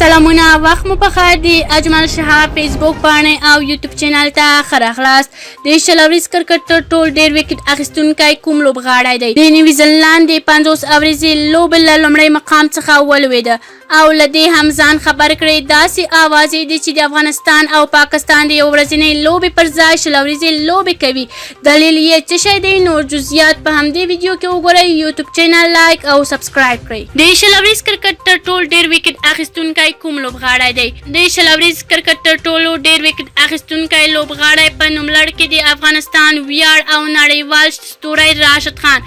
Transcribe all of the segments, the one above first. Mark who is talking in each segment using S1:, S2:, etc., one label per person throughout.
S1: سلامونه وخت مو پخیر دی اجمل شهاب فیسبوک باندې او یوټیوب چینل ته ښه راغلاست. د شلوریز کرکټ تر ټولو ډېر وکټ اخیستونکی کوم لوبغاړی دی؟ د نیوزیلند د 50 اوریزې لوبې له لومړي مقام څخه ولوېده او له دې هم ځان خبر کړی داسې اوازې دي چې د افغانستان او پاکستان د یو ورځنۍ لوبې پر ځای شلوریزې لوبې کوي. دلیل یې څه شی دی؟ نور جزئیات په همدې ویډیو کې وګورئ. یوټیوب چینل لایک او سبسکرایب کړئ. د شلوریز کرکټ تر ټولو ډېر وکټ اخیستونکی کوم لوبغاړی دی؟ د شلوریز کرکټ تر ټولو ډېر وکټ اخیستونکی لوبغاړی په نوملړ کې د افغانستان ویاړ او نړیوال ستوری راشد خان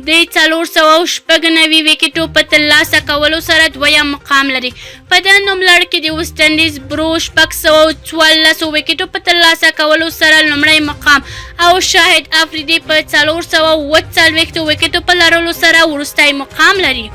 S1: د 496 وکټو په ترلاسه کولو سره دویم مقام لري. په دې نوملړ کې د ویسټ انډیز برو 614 وکټو په ترلاسه کولو سره لومړی مقام او شاهد افریدي په 440 وکټو په لرلو سره وروستی مقام لري.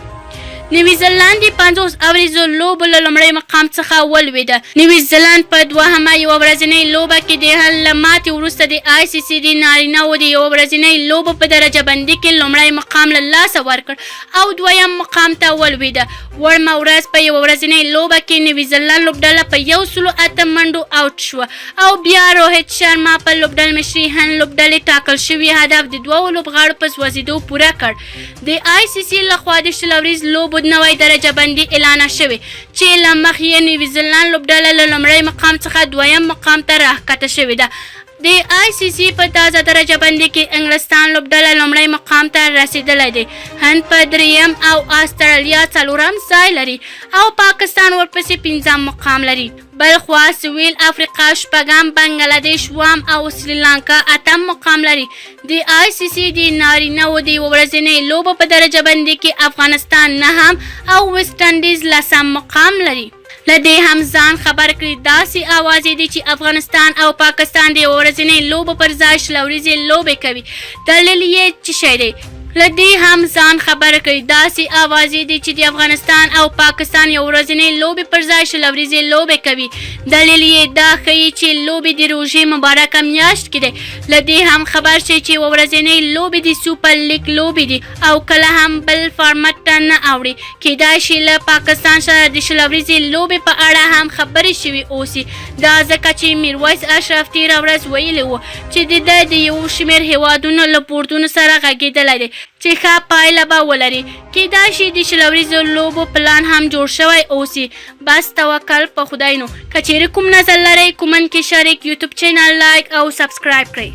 S1: نیوزیلند د 50 اوریزو لوبو له لومړي مقام څخه ولوېده. نیوزیلند په دوهمه یوه ورځنۍ لوبه کې د حل له ماتې وروسته د آی سی سی د نارینهوو د یوه ورځنۍ لوبو په درجه بندي کې لومړی مقام له لاسه ورکړ او دویم مقام ته ولوېده. وړمه ورځ په یوه ورځنۍ لوبه کې نیوزیلند لوبډله په 108 منډو آوټ شوه او بیا روهیت شرما په لوبډل مشري هم لوبډلې ټاکل شوي هدف د دوو لوبغاړو په سوځېدو پوره کړ. د آی سی سی لخوا د شلوریز لوبو نوی درجه بندي اعلان شوې چې له مخې یې نیوزیلند لوبډله له لومړي مقام څخه دویم مقام ته راښکته شوې ده. د آی سی سی په تازه درجه بندي کې انګلستان لوبډله لومړی مقام ته رسېدلی دی. هند په دریم او استرالیا څلورم ځای لري او پاکستان ورپسې 5م مقام لري. بلخوا سویل افریقا شپږم، بنګلادیش اووم او سریلانکا 8م مقام لري. د آی سی سی د نارینهوو د یوه ورځنۍ لوبو په درجه بندي کې افغانستان 9م او ویسټ انډیز 10م مقام لري. له دې هم ځان خبر کړي داسې اوازې دي چې افغانستان او پاکستان د یوه ورځنۍ لوبو پر ځای شلوریزې لوبې کوي. دلیل یې څه شی دی؟ له دې هم ځان خبر کړي داسې اوازې دي چې د افغانستان او پاکستان یو ورځنۍ لوبې پر ځای شلوریزې لوبې کوي. دلیل یې دا ښیي چې لوبې د روژې مبارکه میاشت کې دی. له دې هم خبر شي چې یوه ورځنۍ لوبې د سوپر لیګ لوبې دي او کله هم بل فارمټ ته نه اوړي. کیدای شي له پاکستان سره د شلوریزې لوبې په اړه هم خبرې شوي اوسي. دا ځکه چې میرویس اشرف تېره ورځ ویلي و چې د یو شمېر هیوادونو له بورډونو سره غږېدلی دی چې ښه پایله به ولري. کیدای شي د شلوریزو لوبو پلان هم جوړ شوی اوسي. بس توکل په خدای نو. که چیرې کوم نظر لرئ کومنټ کې شریک. یوټیوب چینل لایک او سبسکرایب کړئ.